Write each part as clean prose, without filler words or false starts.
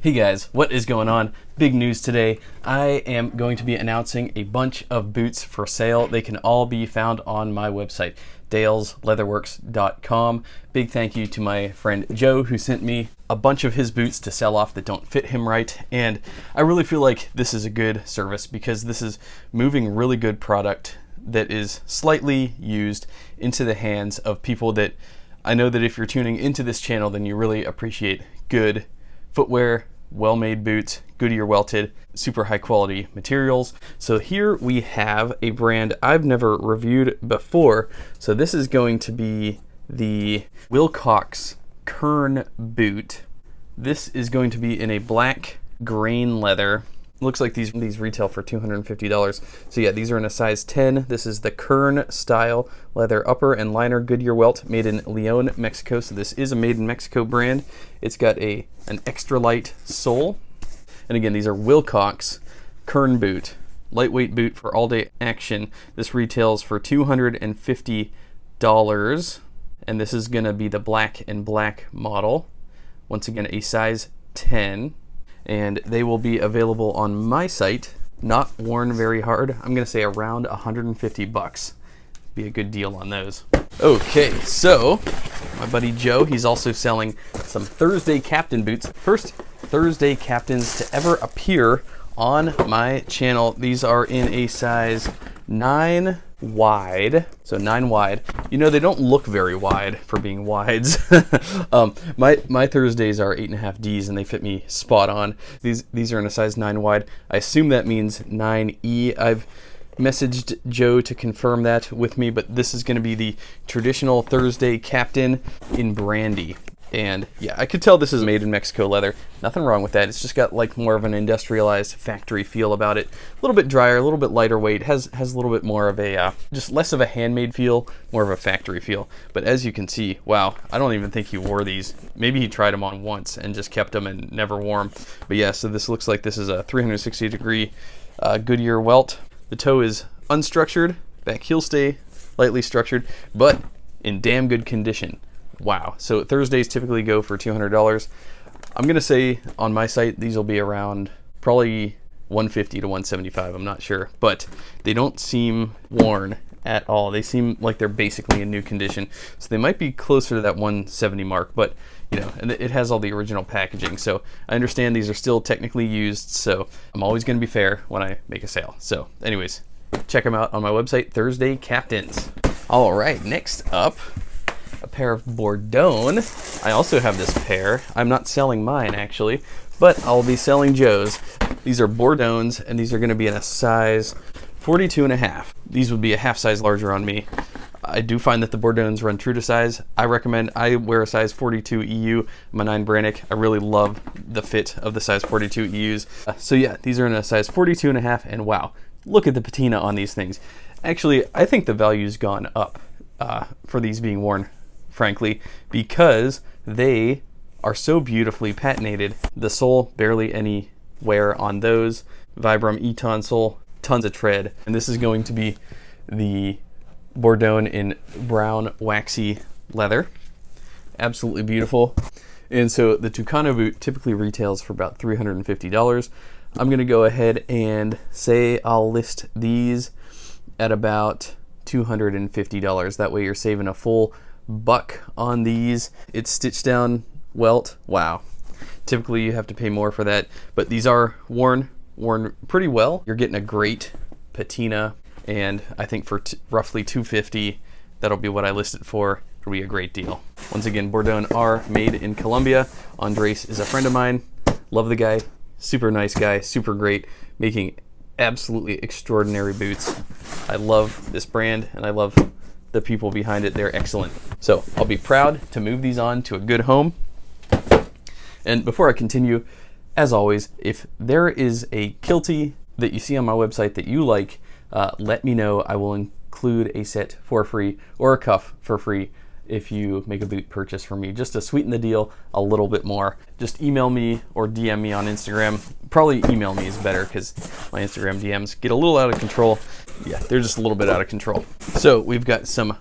Hey guys, what is going on? Big news today. I am going to be announcing a bunch of boots for sale. They can all be found on my website, dalesleatherworks.com. Big thank you to my friend Joe who sent me a bunch of his boots to sell off that don't fit him right. And I really feel like this is a good service because this is moving really good product that is slightly used into the hands of people that I know that if you're tuning into this channel, then you really appreciate good footwear, well-made boots, Goodyear welted, super high quality materials. So here we have a brand I've never reviewed before. So this is going to be the Wilcox Kern boot. This is going to be in a black grain leather. Looks like these retail for $250. So yeah, these are in a size 10. This is the Kern style leather upper and liner Goodyear welt, made in Leon, Mexico. So this is a made in Mexico brand. It's got an extra light sole. And again, these are Wilcox Kern boot, lightweight boot for all day action. This retails for $250. And this is gonna be the black and black model. Once again, a size 10. And they will be available on my site, not worn very hard. I'm gonna say around 150 bucks. Be a good deal on those. Okay, so my buddy Joe, he's also selling some Thursday Captain boots. First Thursday Captains to ever appear on my channel. These are in a size 9 wide, so 9 wide. You know, they don't look very wide for being wides. My Thursdays are 8.5 Ds and they fit me spot on. These are in a size 9 wide. I assume that means 9E. I've messaged Joe to confirm that with me, but this is going to be the traditional Thursday Captain in brandy. And yeah, I could tell this is made in Mexico leather. Nothing wrong with that. It's just got like more of an industrialized factory feel about it. A little bit drier, a little bit lighter weight. Has a little bit more of a, just less of a handmade feel, more of a factory feel. But as you can see, wow, I don't even think he wore these. Maybe he tried them on once and just kept them and never wore them. But yeah, so this looks like this is a 360 degree Goodyear welt. The toe is unstructured, back heel stay lightly structured, but in damn good condition. Wow. So Thursdays typically go for $200. I'm gonna say on my site these will be around probably 150 to 175. I'm not sure, but they don't seem worn at all. They seem like they're basically in new condition. So they might be closer to that 170 mark, but you know, and it has all the original packaging. So I understand these are still technically used, so I'm always gonna be fair when I make a sale. So anyways, check them out on my website, Thursday Captains. All right, next up, a pair of Bordon. I also have this pair. I'm not selling mine actually, but I'll be selling Joe's. These are Bordons, and these are gonna be in a size 42.5. These would be a half size larger on me. I do find that the Bordons run true to size. I wear a size 42 EU. I'm a 9 Brannick. I really love the fit of the size 42 EUs. So yeah, these are in a size 42.5, and wow, look at the patina on these things. Actually, I think the value's gone up for these being worn, frankly, because they are so beautifully patinated. The sole, barely any wear on those. Vibram Eton sole, tons of tread. And this is going to be the Bordon in brown waxy leather. Absolutely beautiful. And so the Tucano boot typically retails for about $350. I'm gonna go ahead and say I'll list these at about $250. That way you're saving a full buck on these. It's stitched down welt. Wow. Typically you have to pay more for that, but these are worn pretty well. You're getting a great patina, and I think for roughly $250, that'll be what I listed for. It'll be a great deal. Once again, Bordon are made in Colombia. Andres is a friend of mine. Love the guy. Super nice guy. Super great. Making absolutely extraordinary boots. I love this brand, and I love the people behind it. They're excellent. So I'll be proud to move these on to a good home. And before I continue, as always, if there is a kiltie that you see on my website that you like, let me know. I will include a set for free or a cuff for free if you make a boot purchase from me, just to sweeten the deal a little bit more. Just email me or DM me on Instagram. Probably email me is better because my Instagram DMs get a little out of control. Yeah, they're just a little bit out of control. So we've got some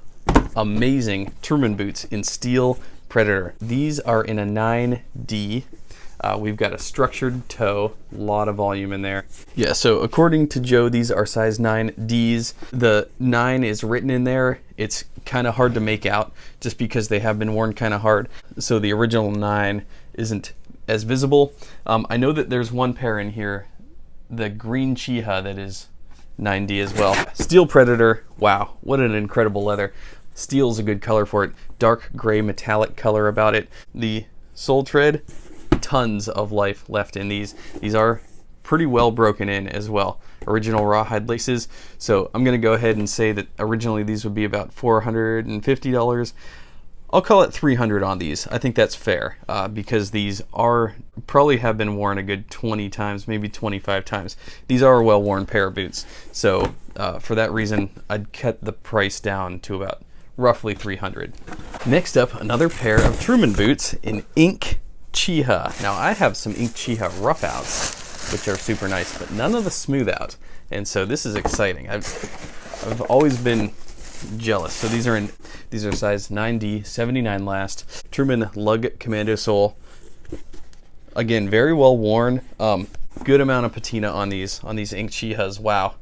amazing Truman boots in steel Predator. These are in a 9D. We've got a structured toe, a lot of volume in there. Yeah, so according to Joe, these are size 9Ds. The 9 is written in there. It's kind of hard to make out just because they have been worn kind of hard. So the original 9 isn't as visible. I know that there's one pair in here, the green Chiha, that is 9D as well. Steel Predator, wow, what an incredible leather. Steel's a good color for it. Dark gray metallic color about it. The sole tread, tons of life left in these. These are pretty well broken in as well. Original rawhide laces. So I'm gonna go ahead and say that originally these would be about $450. I'll call it $300 on these. I think that's fair because these are probably have been worn a good 20 times, maybe 25 times. These are a well-worn pair of boots. So for that reason, I'd cut the price down to about roughly $300. Next up, another pair of Truman Boots in ink Chiha. Now I have some ink Chiha rough outs, which are super nice, but none of the smooth out. And so this is exciting. I've always been jealous. So these are size 9D, 79 last. Truman lug commando sole. Again, very well worn. Good amount of patina on these ink Chihas. Wow.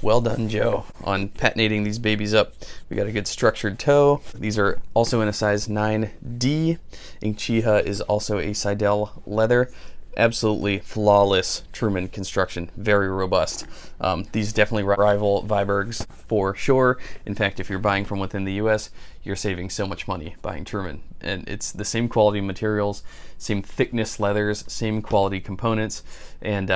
Well done, Joe, on patinating these babies up. We got a good structured toe. These are also in a size 9D. Ink Chiha is also a Seidel leather. Absolutely flawless Truman construction, very robust. These definitely rival Vibergs for sure. In fact, if you're buying from within the US, you're saving so much money buying Truman. And it's the same quality materials, same thickness leathers, same quality components, and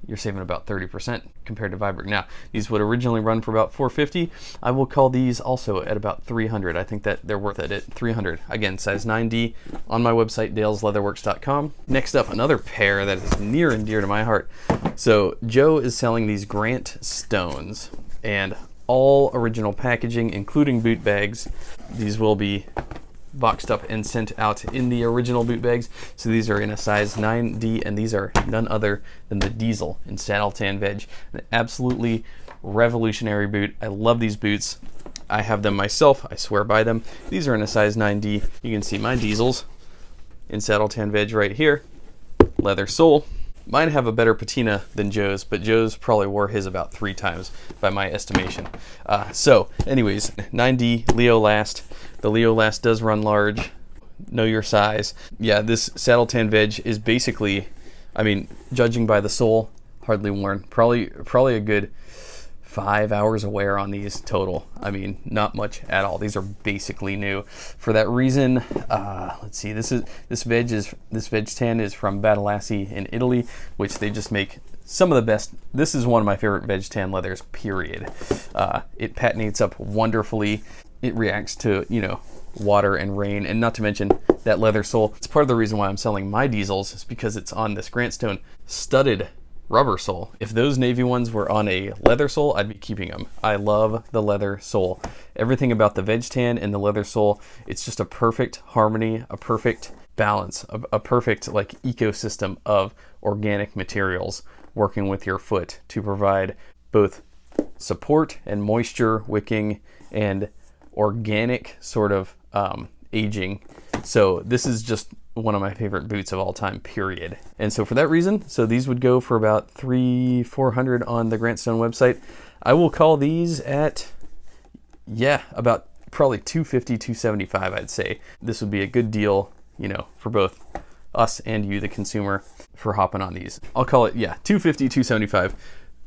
you're saving about 30% compared to Viberg. Now, these would originally run for about $450. I will call these also at about $300. I think that they're worth it at $300. Again, size 9D on my website, dalesleatherworks.com. Next up, another pair that is near and dear to my heart. So Joe is selling these Grant Stones, and all original packaging, including boot bags. These will be boxed up and sent out in the original boot bags. So these are in a size 9D, and these are none other than the Diesel in Saddle Tan Veg. An absolutely revolutionary boot. I love these boots. I have them myself. I swear by them. These are in a size 9D. You can see my Diesels in Saddle Tan Veg right here. Leather sole. Mine have a better patina than Joe's, but Joe's probably wore his about 3 times by my estimation. So anyways, 9D Leo Last. The Leo Last does run large. Know your size. Yeah, this Saddle Tan Veg is basically, I mean, judging by the sole, hardly worn. Probably a good 5 hours of wear on these total. I mean, not much at all. These are basically new. For that reason, let's see. This Veg Tan is from Badalassi in Italy, which they just make some of the best. This is one of my favorite Veg Tan leathers. Period. It patinates up wonderfully. It reacts to, you know, water and rain, and not to mention that leather sole. It's part of the reason why I'm selling my Diesels, is because it's on this Grant Stone studded rubber sole. If those navy ones were on a leather sole, I'd be keeping them. I love the leather sole. Everything about the Veg Tan and the leather sole, it's just a perfect harmony, a perfect balance, a perfect like ecosystem of organic materials working with your foot to provide both support and moisture wicking and organic sort of aging. So this is just one of my favorite boots of all time, period. And so for that reason, so these would go for about $300-400 on the Grant Stone website. I will call these at, yeah, about probably $250-275, I'd say. This would be a good deal, you know, for both us and you, the consumer, for hopping on these. I'll call it, yeah, $250-275.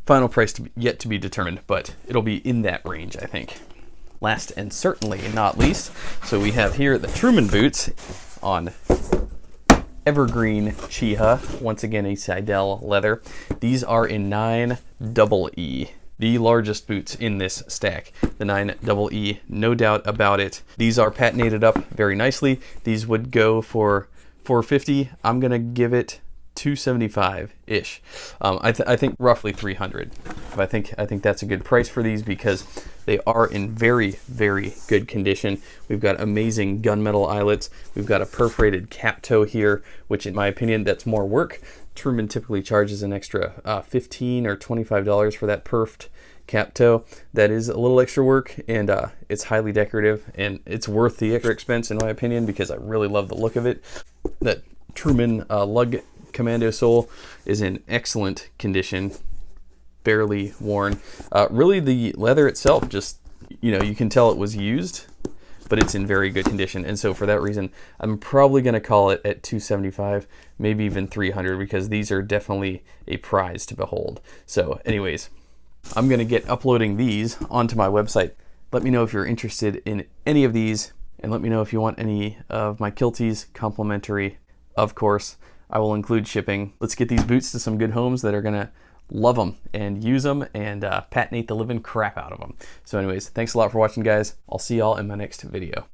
Final price yet to be determined, but it'll be in that range, I think. Last and certainly not least, so we have here the Truman Boots on Evergreen Chiha, once again a Seidel leather. These are in 9EE, the largest boots in this stack. The 9EE, no doubt about it. These are patinated up very nicely. These would go for $450. I'm gonna give it $275-ish. I think roughly $300. But I think that's a good price for these because they are in very, very good condition. We've got amazing gunmetal eyelets. We've got a perforated cap toe here, which in my opinion, that's more work. Truman typically charges an extra $15 or $25 for that perfed cap toe. That is a little extra work, and it's highly decorative, and it's worth the extra expense in my opinion because I really love the look of it. That Truman lug commando sole is in excellent condition, barely worn. Really, the leather itself, just, you know, you can tell it was used, but it's in very good condition. And so for that reason, I'm probably going to call it at $275, maybe even $300, because these are definitely a prize to behold. So anyways, I'm going to get uploading these onto my website. Let me know if you're interested in any of these, and let me know if you want any of my kilties complimentary. Of course, I will include shipping. Let's get these boots to some good homes that are going to love them and use them and patinate the living crap out of them. So anyways, thanks a lot for watching, guys. I'll see y'all in my next video.